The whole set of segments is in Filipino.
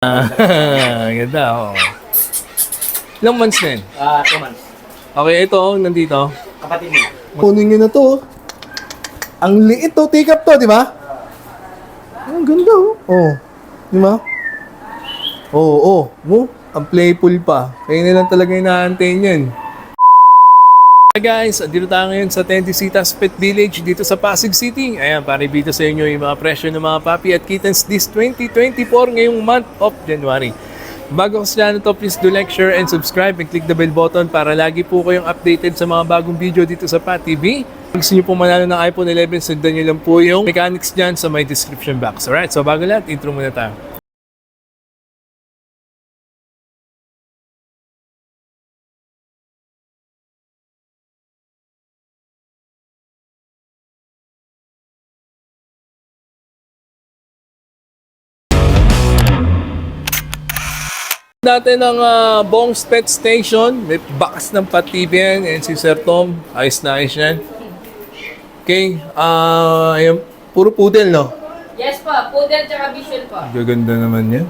Ganda, oo. Ilang months na yun? 2 months. Okay, ito, nandito. Kapatid mo. Kunin nyo na to. Ang liit to. Take up to, di ba? Ang ganda, oh. Oh. Di ba? Oo, oh, oh. Ang playful pa. Kaya na lang talaga inaantay niyan. Hi guys, dito tayo ngayon sa Tendisitas Pet Village dito sa Pasig City. Ayan, para ibita sa inyo yung mga presyo ng mga puppy at kittens this 2024 ngayong month of January. Bago sa channel to, please do like, share, and subscribe and click the bell button para lagi po kayong updated sa mga bagong video dito sa Pat TV. Kung gusto nyo po manalo ng iPhone 11, sundan nyo lang po yung mechanics dyan sa my description box. Alright, so bago lahat, intro muna tayo. Dati ng Bong's Pet Station, may bakas ng patibian, and si Sir Tom, ayos na ayos yan. Okay, yung puro poodle, no? Yes po, poodle tsaka vision po. Gaganda naman yan.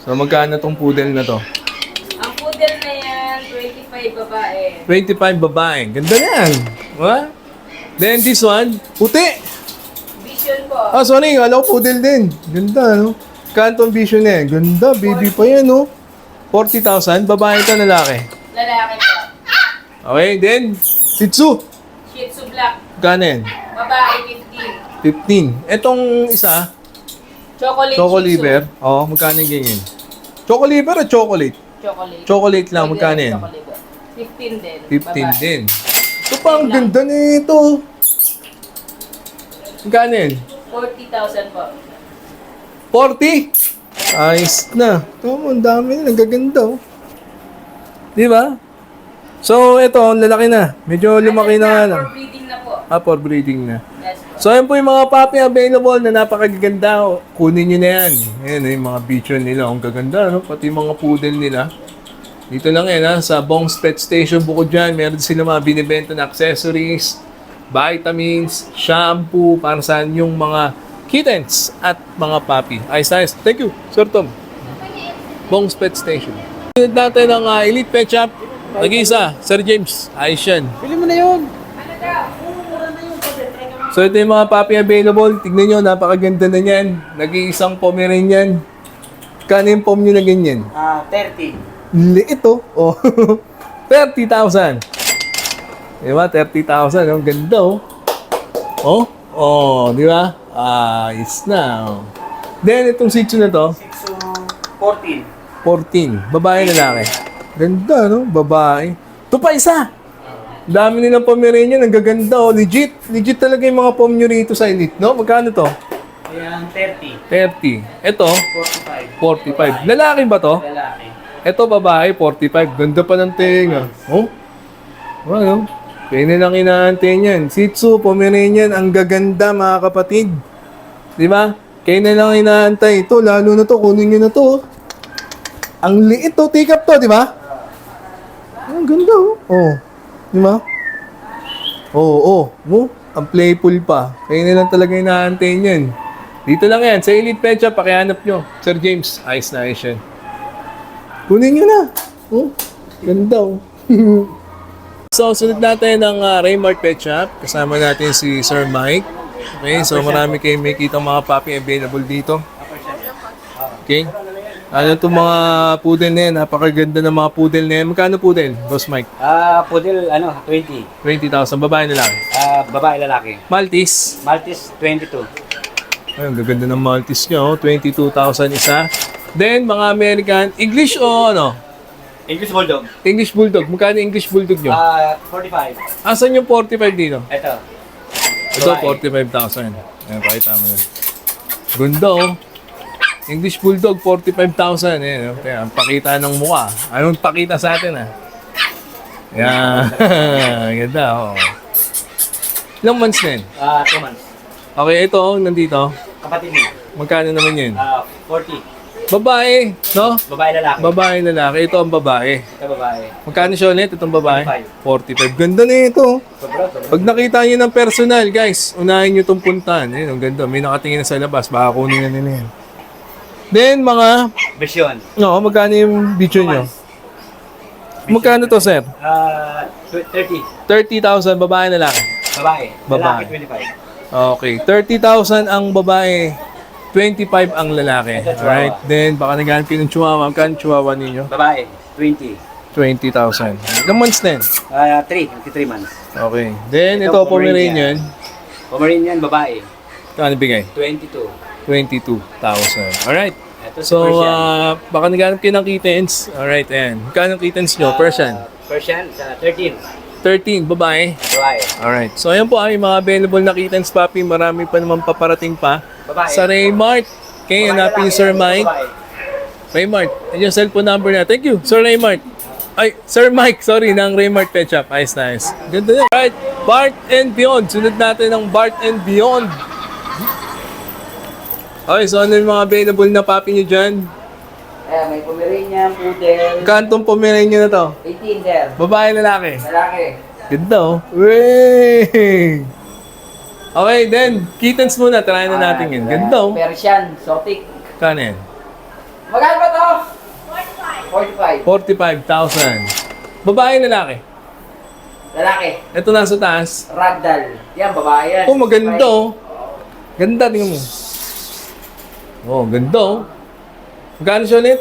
So magkano tong poodle na to? Ang poodle na yan, 25 babae. 25 babae. Ganda na yan. What? Then this one, puti. Vision po. Ah, sorry, alam ko poodle din. Ganda, no? Kantong vision na yan. Ganda, baby pa yan, no? 40,000, babae ito, lalaki. Lalaki po. Okay, then, Shih Tzu. Shih Tzu black. Magkano yan? Babae 15. Etong isa,15. Chocolate Choco Shih Tzu. liver. Oo, magkano yung ganyan? Choco liver o chocolate? Chocolate. Chocolate lang, magkano yan? Choco liver. 15 din. 15 babae. din. Ito pa, ang ganda nito. Magkano yan? 40,000 po. 40? Ayos na. Ito mo, ang dami na. Nagaganda, oh. Di ba? So, ito, ang lalaki na. Medyo lumaki na nga lang. For breeding na po. For breeding na. Yes po. So, ayan po yung mga puppy available na napakaganda. Kunin nyo na yan. Ayan, yung mga bichon nila. Ang gaganda, no? Pati yung mga poodle nila. Dito lang yan, ha? Sa Bong's Pet Station, bukod dyan, meron sila mga binibenta na accessories, vitamins, shampoo, para saan yung mga kittens at mga puppy. Ayos, ayos. Thank you, Sir Tom. Bong's Pet Station. Pinit natin ang Elite Pet Shop. Nag-iisa, Sir James. Ayos yan. Pili mo na yun. So ito yung mga puppy available. Tignan nyo, napakaganda na yan. Nag-iisang Pomeranian. Kano yung pom nyo na ganyan? 30. Liit, oh. Oh. 30,000. Diba? 30,000. Ang ganda, oh. Oh? Oh, di ba? Ayos na, oh. Then, itong Shih Tzu na to, 14. 14. Babae, lalaki. Ganda, no? Babae. Ito pa isa. Dami nilang Pomeranian. Ang gaganda, oh. Legit. Legit talaga yung mga pom nyo rito sa Elite, no? Magkano to? Ayan, 30. 30. Ito, 45. 45. Lalaki ba to? Lalaki. Ito, babae, 45. Ganda pa ng tenga. Oh? Ano? Kaya na lang inaantay niyan. Shih Tzu, Pomeranian, ang gaganda, mga kapatid. Di ba? Kaya na lang inaantay. Ito, lalo na to, kunin nyo na to. Ang liit to, take up to, di ba? Ang ganda, oh. Oh. Di ba? Oo, oh, oh. Ang playful pa. Kaya na lang talaga inaantay niyan. Dito lang yan, sa Elite Pet Shop, pakihanap nyo. Sir James, ayos na ayos yan. Kunin nyo na. Oh, ganda, oh. So, sunod natin ang Raymart Pet Shop. Kasama natin si Sir Mike. Okay, so marami kayong may kitang mga puppy available dito. Okay. Ano itong mga poodle na yan? Napakaganda ng mga poodle na yan. Magkano poodle, Boss Mike? Poodle, 20. 20,000. Babae na lang. Babae, lalaki. Maltese. Maltese, 22. Ayun, gaganda ng Maltese nyo. 22,000 isa. Then, mga American. English o ano? English Bulldog. English Bulldog. Magkano English Bulldog nyo? 45. Asan yung 45 dito? Ito. Ito, Babae. 45,000. Ayan, pakita mo yun. Ganda, oh. English Bulldog, 45,000. Ayan, oh. Ayan, pakita ng mukha. Anong pakita sa atin, ah? Ayan. Ganda, oh. Ilang months na yun? 2 months. Okay, ito, nandito. Kapatid mo. Magkano naman yun? 40. Babae, no? Babae, lalaki. Babae, lalaki. Ito ang babae. Ito, babae. Magkano siya ulit itong babae? 45. 45. Ganda na ito. Sobra. Pag nakita niyo ng personal, guys, unahin niyo itong puntahan. Ayun, ang ganda. May nakatingin na sa labas. Baka kunin na nila yan. Then, mga, Version. no, magkano yung video nyo? Magkano to, sir? 30. 30,000, babae na lang. Babae. Babae. Lalaki 25. Okay, 30,000 ang babae, 25 ang lalaki. Ito, chihuahua. Alright, then baka naghanap kayo ng chihuahua. Magkano chihuahua ninyo? Babae. 20. 20,000. Ilang months din? 23 months. Okay. Then, ito, Ito, Pomeranian. Pomeranian, babae. Kano bigay? 22. 22,000. Alright. Ito si So, Persian. baka naghanap kayo ng kittens. Alright, ayan. Magkano ang kittens nyo? Persian? Persian, 13. 13, babae. Babae. Alright. So, ayan po ay mga available na kittens, papi. Marami pa naman paparating pa. Babae. Sa Raymart. Okay, hanapin ni Sir Mike. Babae. Raymart. Yan yung cellphone number niya. Thank you, Sir Raymart. Ay, Sir Mike, sorry, ng Raymart Pet Shop. Nice, nice. Ganda yan. Alright, Bart and Beyond. Sunod natin ng Bart and Beyond. Okay, so ano yung mga available na papi nyo dyan? Ayan, may Pomeranian, Poodle, Kantong Pomeranian na to? 18 sir. Babae, lalaki. Lalaki. Ganda oh. Wey! Okay, then, kittens muna. Try na natin yun. Ganda oh. Persian, Exotic. Kano yan? Magkano ba to? 45. 45,000. Babae, lalaki. Lalaki. Ito nasa taas. Ragdoll. Yan, babae yan. Oh, maganda oh. Ganda, tingnan mo. Oh, ganda oh. Magkano siya ulit?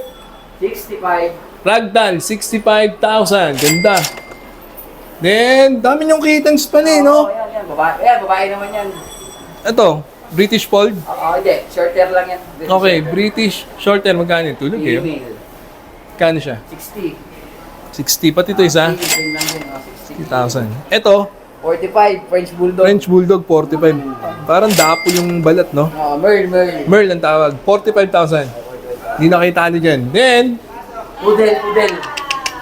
65. Ragdoll, 65,000. Ganda. Then, dami niyong kittens pa Oo, no? yan. Babae. Yan, babae naman yan. Ito, British Fold. Oo, hindi. Shorter lang yan. Okay, British Shorter. Magkano yun? Tulog eh. Female. Kano siya? 60. 60. Pati ito isa. Female lang din, 60. 60,000. Ito, 45. French Bulldog. French Bulldog, 45. Parang dapo yung balat, no? Oo, Merl. Merl ang tawag. 45,000. Hindi na kitali dyan. Then, Poodle.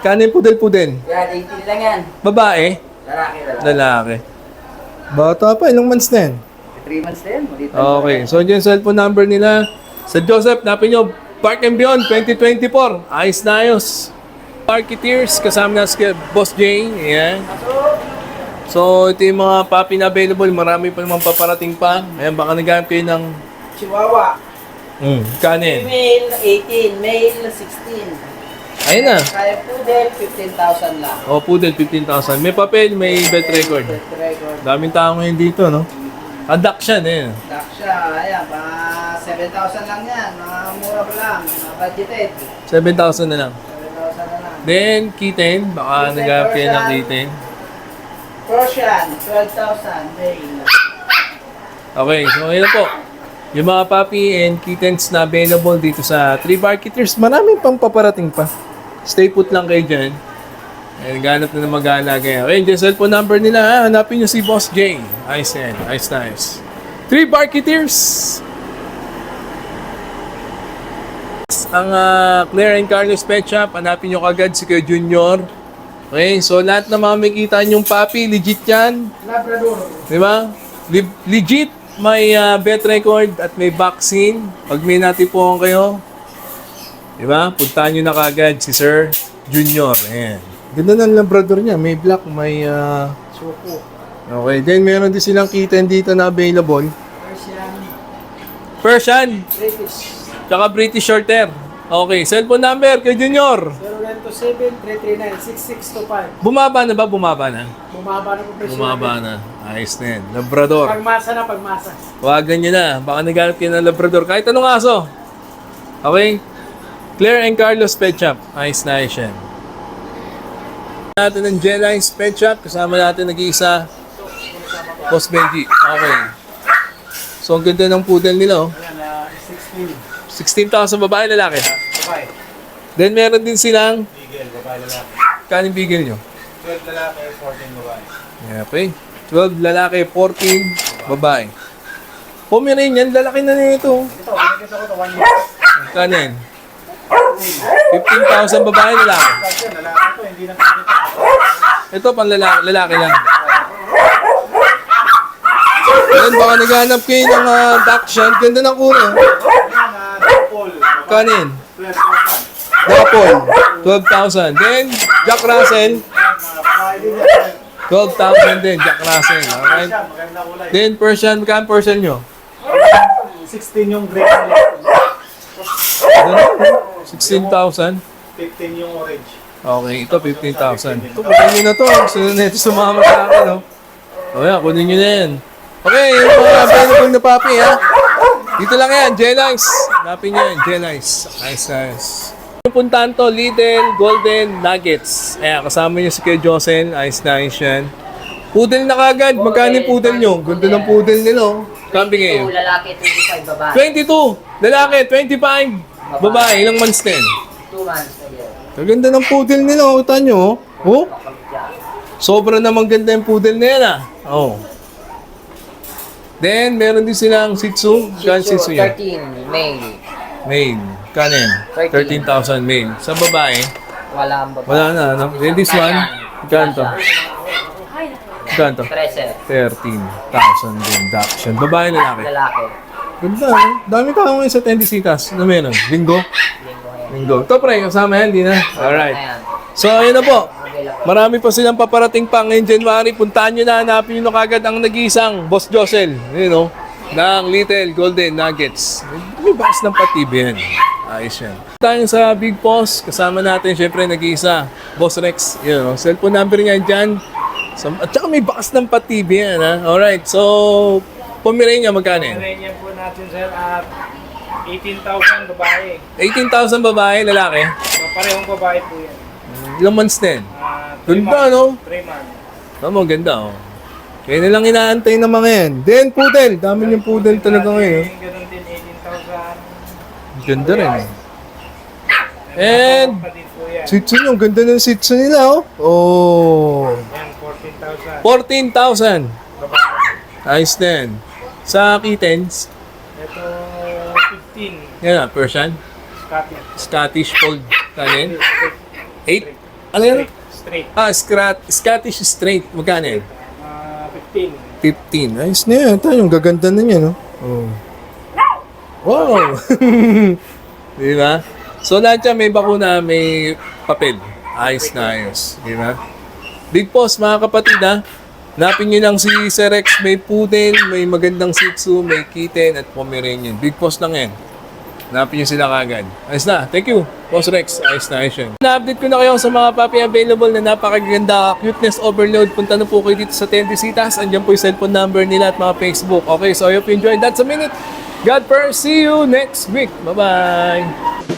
kano yung pudel-pudel? Yan, 18 lang yan. Babae, Lalaki. lalaki. Bata pa, ilang months na yan? 3 months din. Maliit na Okay, so dyan yung cellphone number nila. Sa Joseph, napin nyo, Park and Beyond 2024. Ayos na ayos. Parketeers, kasama na si Boss Jay. Ayan. So, ito yung mga puppy na available. Marami pa naman paparating pa. Ayan, baka naghanap kayo ng... Chihuahua. Kanin. Female, 18. Male, 16. Ayun na. Kaya Poodle, 15,000 lang. O, Poodle, 15,000. May papel, may bet record. Set record. Daming tao ngayon dito, no? Adoption, eh. Daksha, ayan, pa 7,000 lang yan. Mga mura pa lang. Mga budgeted. 7,000 na lang. 7,000 na lang. Then, kitten. Baka Kitten, naghanap kayo ng Persian. kitten. Persian, 12,000. Male. Okay, so ayun na po. Yung mga puppy and kittens na available dito sa 3 Barketeers, maraming pang paparating pa. Stay put lang kayo dyan. And ganap na mag-aalaga yan. Okay, yung cellphone number nila, ha? Hanapin nyo si Boss J. Ayos yan. Ayos na ayos. 3 Barketeers! Ang Claire and Carlos Pet Shop, hanapin nyo kagad si Kuya Junior. Okay, so lahat na mga makikita nyong puppy, legit yan. Labrador. Di ba? Legit, may bet record at may vaccine. Pag may natipuan kayo, di ba? Puntahan nyo na kagad si Sir Junior. Ayan. Ganda ng Labrador niya. May black, may... Suko. Okay, then meron din silang kitten dito na available. Persian. Persian, British. tsaka British Shorthair. Okay, cellphone number kay Junior. 0927-339-6625. Bumaba na ba? Bumaba na. Bumaba na po presyo. Bumaba na. Ayos na yan. Labrador. Pagmasa na, pagmasa. Tawagan nyo na. Baka naghanap kayo ng Labrador. Kahit anong aso. Okay? Claire and Carlos Pet Shop. Ayos na ayos yan. Natin ng Jellies Pet Shop. Kasama natin nag-iisa. Boss Benji. Okay. So, ang ganda ng poodle nila. Oh. 16,000 babae, lalaki. Babae. Then, meron din silang... Bigel, babae lalaki. Kaning bigel nyo? 12 lalaki, 14 babae. Okay. 12 lalaki, 14 babae. Pomeranian, lalaki na nito. Ito, pinagkita ko ito 1 year. Magkano yan? 15,000 babae, lalaki. Kasi lalaki ito, hindi na pinagkita. Ito pang lalaki lang. Then baka naghanap kayo ng Dachshund. Ganda ng kulay. Double. Kanin. 12,000. Dapol. 12,000. Then Jack Russell. Babae din yan. 12,000 din. Jack Russell. Alright. Siya, maganda kulay. Then Persian. Magkano Persian nyo? 16 yung grade nila. 16,000. 15 yung orange. Okay, ito 15,000. Ito, kunin nyo na to. Gusto na ito sumama sa akin, no? O yan, kunin nyo na yan. Okay, yung mga available na papi, ha? Dito lang yan, Jellies. Hanapin nyo yan, Jellies. Nice, nice. Yung puntahan to, Lidl Golden Nuggets. Ayan, kasama nyo si Kuya Josel. Nice, nice yan. Poodle na kagad. Magkano yung poodle nyo? Ganda ng poodle nila, oh. Kambing ngayon. Lalaki, 25 babae. 22. Lalaki, 25. Babae, ilang months din? 2 months. Kaganda ng poodle nila, oh. Utan nyo, oh. Oh? Sobra namang ganda yung poodle na yan, ah. Oh. Then, meron din silang Shih Tzu. Kano Shih Tzu yan? 13, male. Male. Kanin? 13,000 male. Sa babae? Wala ang babae. Wala na, ano? Then this one? Kano to? Kano to? 13. 13,000 din. Dachshund. Babae, lalaki. Lalaki. Ganda, eh. Dami tao ngayon sa Tendisitas. Ano meron? Linggo? Linggo. Ito, pre. Kasama yan, di na? Alright. Ayan. So, ayun na po. Marami pa silang paparating pa ngayong January. Puntahan nyo na, hanapin nyo na kagad ang nag-iisang Boss Josel, you know, ng Little Golden Nuggets. May bakas ng patibi yan. Ayos yan. Tayo sa Big Boss, kasama natin, syempre, nag-iisa, Boss Rex. You know, cellphone number niya dyan. At saka may bakas ng patibi yan, ha? Alright, so, Pomerania, magkano yan? Pomeranian po natin, sir, at 18,000 babae. 18,000 babae, lalaki. Parehong babae po yan. Ilang months din? 3 Ganda, no? 3 months. Tama, ganda, oh. Kaya nilang inaantay ng mga yan. Then, poodle. Dami yung poodle talaga ngayon. Yung ganun din, 18,000. Ganda rin, eh. And, Pa din po yan. Shih Tzu nyo. Ganda ng Shih Tzu nila, oh. Oh. Yan, 14,000. 14,000. Babae. Nice din. Sa kittens, Ito, 15. yan na, Persian, Scottish. Scottish Fold, kanin. 8? Ano yan? Straight. Scottish Straight. Magkano yan? 15. 15. Nice na yan. Tayo, gaganda na niya, no? Oh. Wow! Di ba? So, lahat yan, may bakuna, may papel. Ayos na ayos. Di ba? Big Boss, mga kapatid, ha? Hanapin nyo lang si Sir Rex. May poodle, may magandang Shih Tzu, may kitten, at Pomeranian. Big Boss lang yan. Hanapin nyo sila kagad. Ayos na. Thank you, Boss Rex. Ayos na, ayos yun. Na-update ko na kayo sa mga papi available na napakaganda. Cuteness overload. Punta na po kayo dito sa Tendisitas. Andiyan po yung cellphone number nila at mga Facebook. Okay, so I hope you enjoyed. That's a minute. God first. See you next week. Bye-bye.